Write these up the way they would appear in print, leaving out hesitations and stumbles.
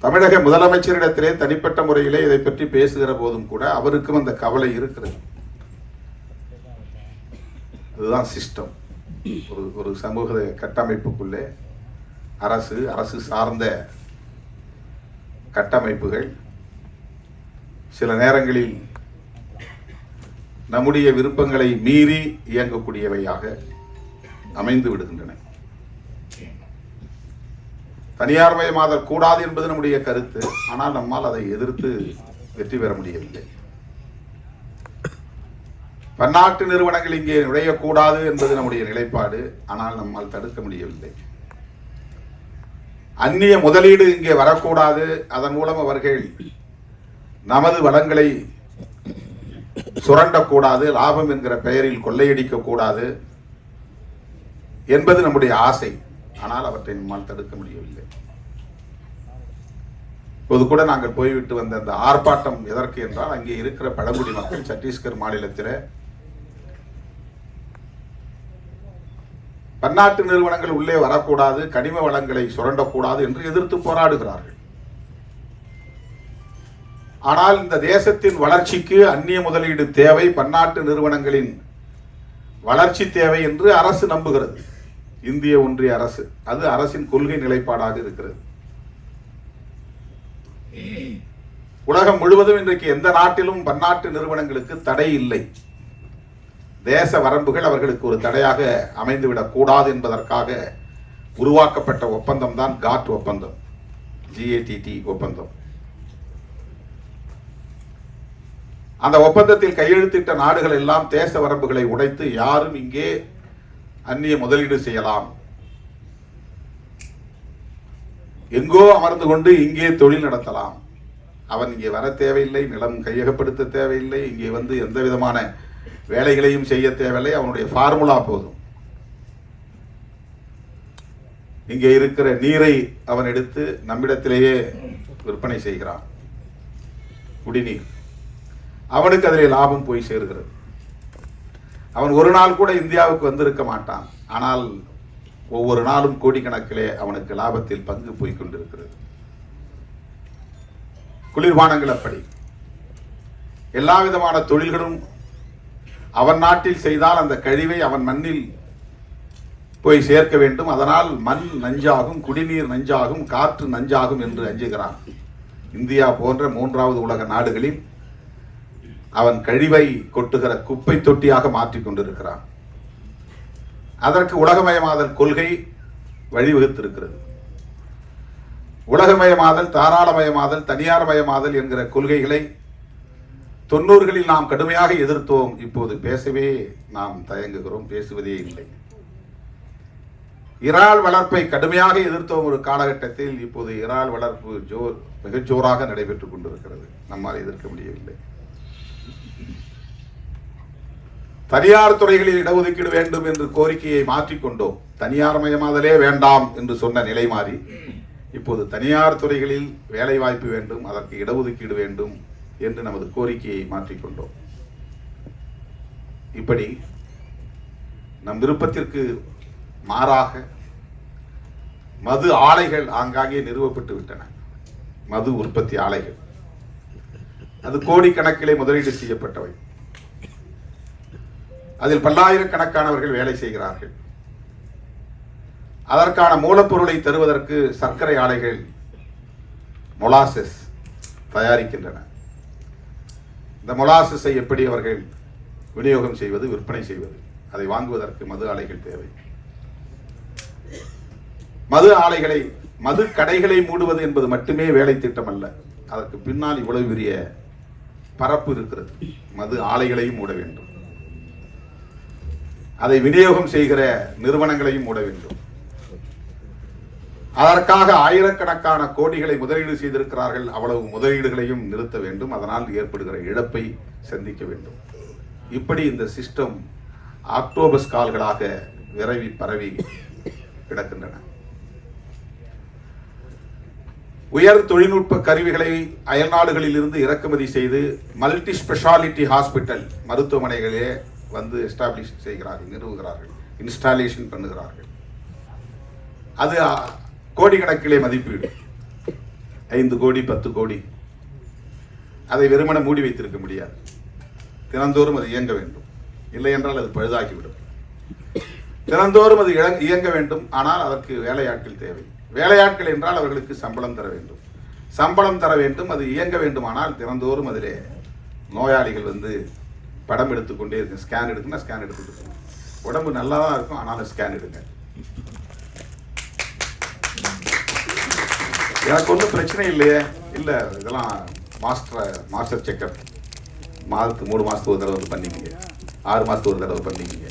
தமிழக முதலமைச்சரிடத்திலே தனிப்பட்ட முறையிலே இதை பற்றி பேசுகிற போதும் கூட அவருக்கும் அந்த கவலை இருக்கிறது. அதுதான் சிஸ்டம். ஒரு சமூக கட்டமைப்புக்குள்ளே அரசு சார்ந்த கட்டமைப்புகள் சில நேரங்களில் நம்முடைய விருப்பங்களை மீறி இயங்கக்கூடியவையாக அமைந்து விடுகின்றன. தனியார் மயமாதல் கூடாது என்பது நம்முடைய கருத்து. ஆனால் நம்மால் அதை எதிர்த்து வெற்றி பெற முடியவில்லை. பன்னாட்டு நிறுவனங்கள் இங்கே நுழையக்கூடாது என்பது நம்முடைய நிலைப்பாடு. ஆனால் நம்மால் தடுக்க முடியவில்லை. அந்நிய முதலீடு இங்கே வரக்கூடாது, அதன் மூலம் அவர்கள் நமது வளங்களை சுரண்டக்கூடாது, லாபம் என்கிற பெயரில் கொள்ளையடிக்க கூடாது என்பது நம்முடைய ஆசை. ஆனால் அவற்றை நம்மால் தடுக்க முடியவில்லை. இப்போது கூட நாங்கள் போய்விட்டு வந்த அந்த ஆர்ப்பாட்டம் எதற்கு என்றால், அங்கே இருக்கிற பழங்குடி மக்கள் சத்தீஸ்கர் மாநிலத்தில் பன்னாட்டு நிறுவனங்கள் உள்ளே வரக்கூடாது, கனிம வளங்களை சுரண்டக்கூடாது என்று எதிர்த்து போராடுகிறார்கள். ஆனால் இந்த தேசத்தின் வளர்ச்சிக்கு அந்நிய முதலீடு தேவை, பன்னாட்டு நிறுவனங்களின் வளர்ச்சி தேவை என்று அரசு நம்புகிறது. இந்திய ஒன்றிய அரசு, அது அரசின் கொள்கை நிலைப்பாடாக இருக்கிறது. உலகம் முழுவதும் இன்றைக்கு எந்த நாட்டிலும் பன்னாட்டு நிறுவனங்களுக்கு தடை இல்லை. தேச வரம்புகள் அவர்களுக்கு ஒரு தடையாக அமைந்துவிடக் கூடாது என்பதற்காக உருவாக்கப்பட்ட ஒப்பந்தம் தான் காட் ஒப்பந்தம், GATT ஒப்பந்தம். அந்த ஒப்பந்தத்தில் கையெழுத்திட்ட நாடுகள் எல்லாம் தேச வரம்புகளை உடைத்து யாரும் இங்கே அந்நிய முதலீடு செய்யலாம், எங்கோ அமர்ந்து கொண்டு இங்கே தொழில் நடத்தலாம், அவன் இங்கே வர தேவையில்லை, நிலம் கையகப்படுத்த தேவையில்லை, இங்கே வந்து எந்த விதமான வேலைகளையும் செய்ய தேவையில்லை, அவனுடைய ஃபார்முலா போதும். இங்கே இருக்கிற நீரை அவன் எடுத்து நம்மிடத்திலேயே விற்பனை செய்கிறான், குடிநீர். அவனுக்கு அதில் லாபம் போய் சேருகிறது. அவன் ஒரு நாள் கூட இந்தியாவுக்கு வந்திருக்க மாட்டான். ஆனால் ஒவ்வொரு நாளும் கோடிக்கணக்கிலே அவனுக்கு லாபத்தில் பங்கு போய் கொண்டிருக்கிறது. குளிர்பானங்கள் அப்படி. எல்லா விதமான தொழில்களும் அவன் நாட்டில் செய்தால் அந்த கழிவை அவன் மண்ணில் போய் சேர்க்க வேண்டும். அதனால் மண் நஞ்சாகும், குடிநீர் நஞ்சாகும், காற்று நஞ்சாகும் என்று அஞ்சுகிறான். இந்தியா போன்ற மூன்றாவது உலக நாடுகளில் அவன் கழிவை கொட்டுகிற குப்பை தொட்டியாக மாற்றிக் கொண்டிருக்கிறான். அதற்கு உலகமயமாதல் கொள்கை வழிவகுத்திருக்கிறது. உலகமயமாதல், தாராளமயமாதல், தனியார்மயமாதல் என்கிற கொள்கைகளை 90களில் நாம் கடுமையாக எதிர்த்தோம். இப்போது பேசவே நாம் தயங்குகிறோம், பேசுவதே இல்லை. இறால் வளர்ப்பை கடுமையாக எதிர்த்தோம் ஒரு காலகட்டத்தில். இப்போது இறால் வளர்ப்பு மிக ஜோராக நடைபெற்றுக் கொண்டிருக்கிறது. நம்மால் எதிர்க்க முடியவில்லை. தனியார் துறைகளில் இடஒதுக்கீடு வேண்டும் என்று கோரிக்கையை மாற்றிக்கொண்டோம். தனியார் மயமாதலே வேண்டாம் என்று சொன்ன நிலை மாறி இப்போது தனியார் துறைகளில் வேலை வாய்ப்பு வேண்டும், அதற்கு இடஒதுக்கீடு வேண்டும் என்று நமது கோரிக்கையை மாற்றிக்கொண்டோம். இப்படி நம் விருப்பத்திற்கு மாறாக மது ஆலைகள் ஆங்காங்கே நிறுவப்பட்டு விட்டன. மது உற்பத்தி ஆலைகள், அது கோடிக்கணக்கிலே முதலீடு செய்யப்பட்டவை. அதில் பல்லாயிரக்கணக்கானவர்கள் வேலை செய்கிறார்கள். அதற்கான மூலப்பொருளை தருவதற்கு சர்க்கரை ஆலைகள் மொலாசஸ் தயாரிக்கின்றன. இந்த மொலாசஸை எப்படி அவர்கள் விநியோகம் செய்வது, விற்பனை செய்வது, அதை வாங்குவதற்கு மது ஆலைகள் தேவை. மது ஆலைகளை, மது கடைகளை மூடுவது என்பது மட்டுமே வேலை திட்டம் அல்ல. அதற்கு பின்னால் இவ்வளவு பெரிய பரப்பு இருக்கிறது. மது ஆலைகளையும் மூட வேண்டும், அதை விநியோகம் செய்கிற நிறுவனங்களையும் மூட வேண்டும். அதற்காக ஆயிரக்கணக்கான கோடிகளை முதலீடு செய்திருக்கிறார்கள். அவ்வளவு முதலீடுகளையும் நிறுத்த வேண்டும். அதனால் ஏற்படுகிற இழப்பை சந்திக்க வேண்டும். இப்படி இந்த சிஸ்டம் ஆக்டோபஸ் கால்களாக விரவி பரவி கிடக்கின்றன. உயர் தொழில்நுட்ப கருவிகளை அயல் நாடுகளில் இருந்து இறக்குமதி செய்து மல்டி ஸ்பெஷாலிட்டி ஹாஸ்பிட்டல் மருத்துவமனைகளே வந்து எஸ்டாப்ளிஷ் செய்கிறார்கள், நிறுவுகிறார்கள், இன்ஸ்டாலேஷன் பண்ணுகிறார்கள். அது கோடிக்கணக்கிலே மதிப்பீடு. 5 கோடி 10 கோடி அதை வெறுமன மூடி வைத்திருக்க முடியாது. தினந்தோறும் அது இயங்க வேண்டும். இல்லை என்றால் அது பழுதாகிவிடும். தினந்தோறும் அது இயங்க வேண்டும். ஆனால் அதற்கு வேலையாட்கள் தேவை. வேலையாட்கள் என்றால் அவர்களுக்கு சம்பளம் தர வேண்டும். சம்பளம் தர வேண்டும். அது இயங்க வேண்டுமானால் தினந்தோறும் அதிலே நோயாளிகள் வந்து படம் எடுத்துக்கொண்டே இருக்கு. ஸ்கேன் எடுக்குன்னா ஸ்கேன் எடுத்துட்டு இருக்கணும். உடம்பு நல்லா தான் இருக்கும், ஆனாலும் ஸ்கேன் எடுங்க. எனக்கு ஒன்றும் பிரச்சனை இல்லையே. இல்லை, இதெல்லாம் மாஸ்டர் செக்கப் மாதத்துக்கு 3 மாதத்துக்கு ஒரு தடவை வந்து பண்ணிக்கிங்க, 6 மாதத்துக்கு ஒரு தடவை பண்ணிக்கிங்க.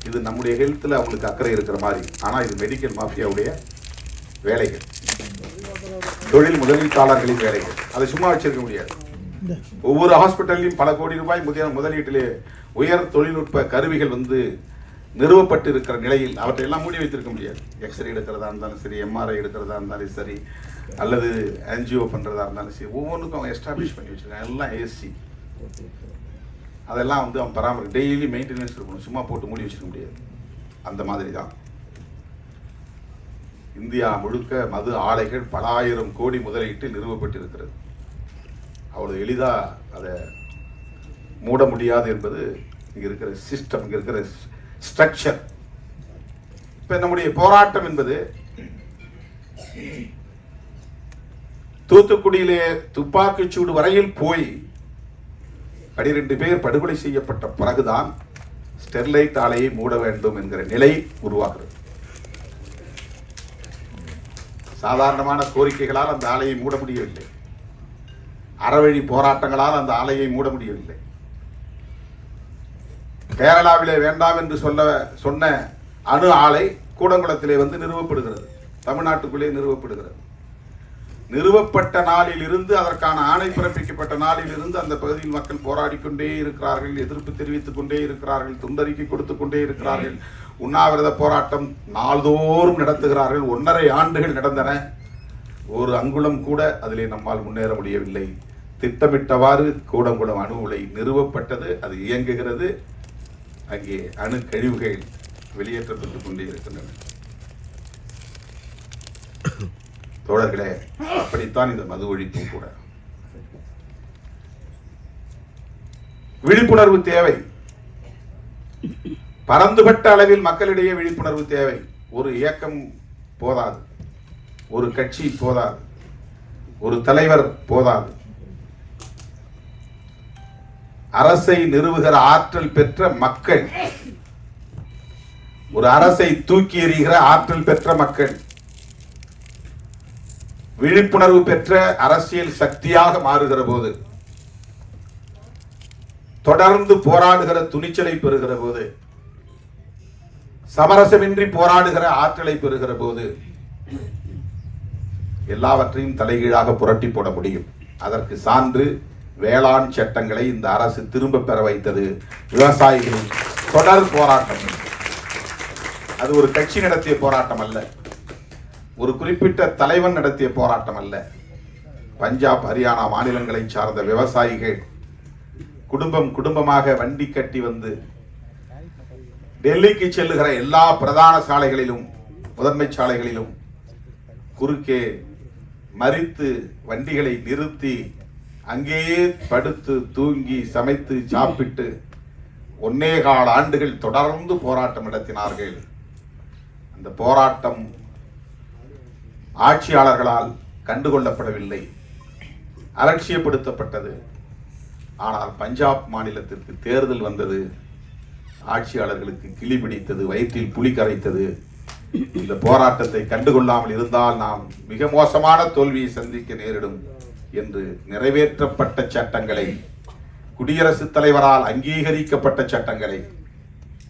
இது நம்முடைய ஹெல்த்தில் அவங்களுக்கு அக்கறை இருக்கிற மாதிரி. ஆனால் இது மெடிக்கல் மாஃபியாவுடைய வேலைகள், தொழில் முதலீட்டாளர்களின் வேலைகள். அதை சும்மா வச்சிருக்க முடியாது. ஒவ்வொரு ஹாஸ்பிட்டல்லையும் பல கோடி ரூபாய் முதலீட்டிலே உயர் தொழில்நுட்ப கருவிகள் வந்து நிறுவப்பட்டு இருக்கிற நிலையில் அவற்றையெல்லாம் மூடி வைத்திருக்க முடியாது. எக்ஸ்ரே எடுக்கிறதா இருந்தாலும் சரி, எம்ஆர்ஐ எடுக்கிறதா இருந்தாலும் சரி, அல்லது ஆன்ஜிஓ பண்ணுறதா இருந்தாலும் சரி, ஒவ்வொன்றுக்கும் அவங்க எஸ்டாப்ளிஷ் பண்ணி வச்சுருக்காங்க. எல்லாம் ஏசி. அதெல்லாம் வந்து அவன் பராமரி டெய்லி மெயின்டெனன்ஸ் இருக்கணும். சும்மா போட்டு மூடி வச்சுக்க முடியாது. அந்த மாதிரி தான் இந்தியா முழுக்க மது ஆலைகள் பல ஆயிரம் கோடி முதலீட்டில் நிறுவப்பட்டிருக்கிறது. அவ்வளவு எளிதாக அதை மூட முடியாது என்பது இங்கே இருக்கிற சிஸ்டம், இங்கே இருக்கிற ஸ்ட்ரக்சர். இப்போ நம்முடைய போராட்டம் என்பது தூத்துக்குடியிலே துப்பாக்கிச்சூடு வரையில் போய் 12 பேர் படுகொலை செய்யப்பட்ட பிறகுதான் ஸ்டெர்லைட் ஆலையை மூட வேண்டும் என்கிற நிலை உருவாகிறது. சாதாரணமான கோரிக்கைகளால் அந்த ஆலையை மூட முடியவில்லை. அறவழி போராட்டங்களால் அந்த ஆலையை மூட முடியவில்லை. கேரளாவிலே வேண்டாம் என்று சொன்ன அணு ஆலை கூடங்குளத்திலே வந்து நிறுவப்படுகிறது. தமிழ்நாட்டுக்குள்ளே நிறுவப்படுகிறது. நிறுவப்பட்ட நாளில் இருந்து, அதற்கான ஆணை பிறப்பிக்கப்பட்ட நாளில் இருந்து அந்த பகுதியில் மக்கள் போராடி கொண்டே இருக்கிறார்கள், எதிர்ப்பு தெரிவித்துக் கொண்டே இருக்கிறார்கள், துண்டறிக்கை கொடுத்துக் கொண்டே இருக்கிறார்கள், உண்ணாவிரத போராட்டம் நாள்தோறும் நடத்துகிறார்கள். 1.5 ஆண்டுகள் நடந்தன. ஒரு அங்குலம் கூட அதிலே நம்மால் முன்னேற முடியவில்லை. திட்டமிட்டவாறு கூடங்குளம் அணு உலை நிறுவப்பட்டது. அது இயங்குகிறது. அங்கே அணு கழிவுகள் வெளியேற்றப்பட்டுக் கொண்டே இருக்கின்றன. தோழர்களே, அப்படித்தான் இந்த மது ஒழிப்பும் கூட. விழிப்புணர்வு தேவை. பரந்துபட்ட அளவில் மக்களிடையே விழிப்புணர்வு தேவை. ஒரு இயக்கம் போதாது, ஒரு கட்சி போதாது, ஒரு தலைவர் போதாது. அரசை நிறுவுகிற ஆற்றல் பெற்ற மக்கள், ஒரு அரசை தூக்கி எறிகிற ஆற்றல் பெற்ற மக்கள், விழிப்புணர்வு பெற்ற அரசியல் சக்தியாக மாறுகிற போது, தொடர்ந்து போராடுகிற துணிச்சலை பெறுகிற போது, சமரசமின்றி போராடுகிற ஆற்றலை பெறுகிற போது எல்லாவற்றையும் தலைகீழாக புரட்டி போட முடியும். அதற்கு சான்று வேளாண் சட்டங்களை இந்த அரசு திரும்ப பெற வைத்தது. விவசாயிகளின் தொடர் போராட்டம். அது ஒரு கட்சி நடத்திய போராட்டம் அல்ல, ஒரு குறிப்பிட்ட தலைவன் நடத்திய போராட்டம் அல்ல. பஞ்சாப், ஹரியானா மாநிலங்களை சார்ந்த விவசாயிகள் குடும்பம் குடும்பமாக வண்டி கட்டி வந்து டெல்லிக்கு செல்லுகிற எல்லா பிரதான சாலைகளிலும், முதன்மை சாலைகளிலும் குறுக்கே மறித்து வண்டிகளை நிறுத்தி அங்கேயே படுத்து தூங்கி சமைத்து சாப்பிட்டு 1.25 ஆண்டுகள் தொடர்ந்து போராட்டம் நடத்தினார்கள். அந்த போராட்டம் ஆட்சியாளர்களால் கண்டுகொள்ளப்படவில்லை, அலட்சியப்படுத்தப்பட்டது. ஆனால் பஞ்சாப் மாநிலத்திற்கு தேர்தல் வந்தது. ஆட்சியாளர்களுக்கு கிளி பிடித்தது, வயிற்றில் புலி கரைத்தது. இந்த போராட்டத்தை கண்டுகொள்ளாமல் இருந்தால் நாம் மிக மோசமான தோல்வியை சந்திக்க நேரிடும் என்று நிறைவேற்றப்பட்ட சட்டங்களை, குடியரசுத் தலைவரால் அங்கீகரிக்கப்பட்ட சட்டங்களை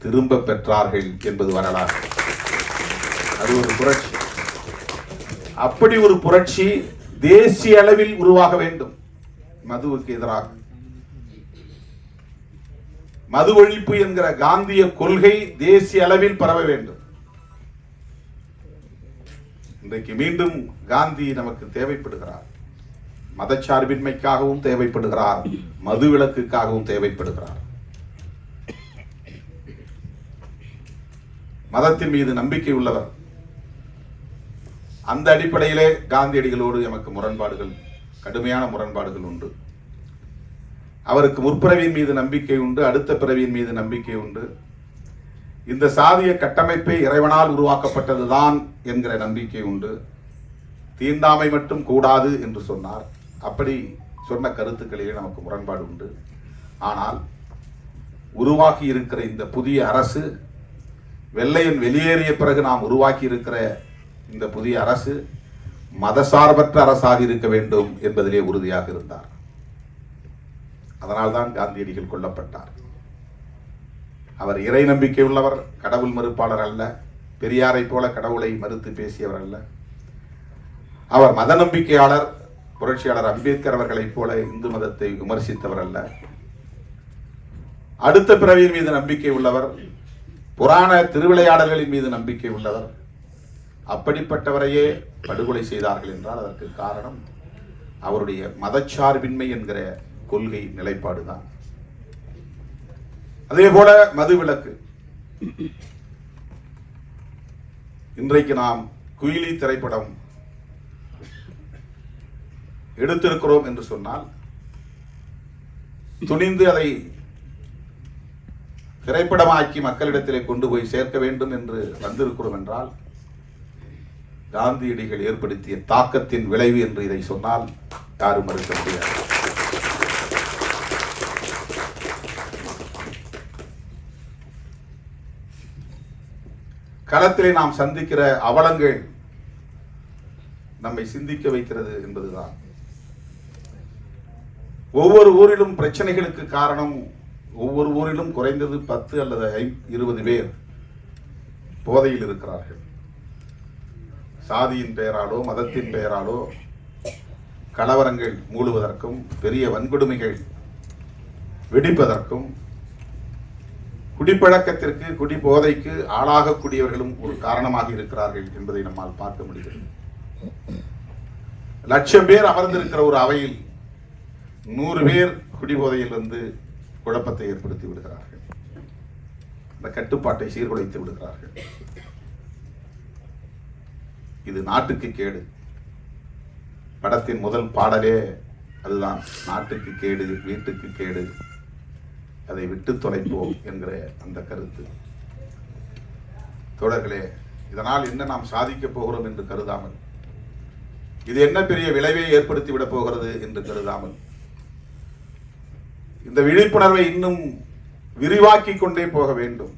திரும்ப பெற்றார்கள் என்பது வரலாறு. அது ஒரு புரட்சி. அப்படி ஒரு புரட்சி தேசிய அளவில் உருவாக வேண்டும். மதுவுக்கு எதிராக மது ஒழிப்பு என்கிற காந்திய கொள்கை தேசிய அளவில் பரவ வேண்டும். இன்றைக்கு மீண்டும் காந்தி நமக்கு தேவைப்படுகிறார். மதச்சார்பின்மைக்காகவும் தேவைப்படுகிறார், மதுவிலக்குக்காகவும் தேவைப்படுகிறார். மதத்தின் மீது நம்பிக்கை உள்ளவர், அந்த அடிப்படையிலே காந்தியடிகளோடு எமக்கு முரண்பாடுகள், கடுமையான முரண்பாடுகள் உண்டு. அவருக்கு முற்பிறவியின் மீது நம்பிக்கை உண்டு, அடுத்த பிறவியின் மீது நம்பிக்கை உண்டு. இந்த சாதிய கட்டமைப்பை இறைவனால் உருவாக்கப்பட்டதுதான் என்கிற நம்பிக்கை உண்டு. தீண்டாமை மட்டும் கூடாது என்று சொன்னார். அப்படி சொன்ன கருத்துக்களிலே நமக்கு முரண்பாடு உண்டு. ஆனால் உருவாக்கி இருக்கிற இந்த புதிய அரசு, வெள்ளையன் வெளியேறிய பிறகு நாம் உருவாக்கி இருக்கிற இந்த புதிய அரசு மதசார்பற்ற அரசாக இருக்க வேண்டும் என்பதிலே உறுதியாக இருந்தார். அதனால்தான் காந்தியடிகள் கொல்லப்பட்டார். அவர் இறை நம்பிக்கை உள்ளவர், கடவுள் மறுப்பாளர் அல்ல. பெரியாரை போல கடவுளை மறுத்து பேசியவர் அல்ல. அவர் மத நம்பிக்கையாளர். புரட்சியாளர் அம்பேத்கர் அவர்களைப் போல இந்து மதத்தை விமர்சித்தவர் அல்ல. அடுத்த பிறவியின் மீது நம்பிக்கை உள்ளவர், புராண திருவிளையாடல்களின் மீது நம்பிக்கை உள்ளவர். அப்படிப்பட்டவரையே படுகொலை செய்தார்கள் என்றால் அதற்கு காரணம் அவருடைய மதச்சார்பின்மை என்கிற கொள்கை நிலைப்பாடுதான். அதே போல மதுவிலக்கு. இன்றைக்கு நாம் குயிலி திரைப்படம் எடுத்திருக்கிறோம் என்று சொன்னால், துணிந்து அதை திரைப்படமாக்கி மக்களிடத்திலே கொண்டு போய் சேர்க்க வேண்டும் என்று வந்திருக்கிறோம் என்றால், காந்தியடிகள் ஏற்படுத்திய தாக்கத்தின் விளைவு என்று இதை சொன்னால் யாரும் மறுக்க முடியாது. களத்திலே நாம் சந்திக்கிற அவலங்கள் நம்மை சிந்திக்க வைக்கிறது என்பதுதான். ஒவ்வொரு ஊரிலும் பிரச்சனைகளுக்கு காரணம், ஒவ்வொரு ஊரிலும் குறைந்தது 10 அல்லது 20 பேர் போதையில் இருக்கிறார்கள். சாதியின் பெயராலோ மதத்தின் பெயராலோ கலவரங்கள் மூடுவதற்கும் பெரிய வன்கொடுமைகள் வெடிப்பதற்கும் குடிப்பழக்கத்திற்கு, குடி போதைக்கு ஆளாகக்கூடியவர்களும் ஒரு காரணமாக இருக்கிறார்கள் என்பதை நம்மால் பார்க்க முடிகிறது. 1,00,000 பேர் அமர்ந்திருக்கிற ஒரு அவையில் 100 பேர் குடிபோதையில் வந்து குழப்பத்தை ஏற்படுத்தி விடுகிறார்கள். அந்த கட்டுப்பாட்டை சீர்குலைத்து விடுகிறார்கள். இது நாட்டுக்கு கேடு. படத்தின் முதல் பாடலே அதுதான். நாட்டுக்கு கேடு, வீட்டுக்கு கேடு, அதை விட்டு தொலைப்போம் என்கிற அந்த கருத்து. தோழர்களே, இதனால் என்ன நாம் சாதிக்க போகிறோம் என்று கருதாமல், இது என்ன பெரிய விளைவை ஏற்படுத்தி விட போகிறது என்று கருதாமல், இந்த விழிப்புணர்வை இன்னும் விரிவாக்கிக் கொண்டே போக வேண்டும்.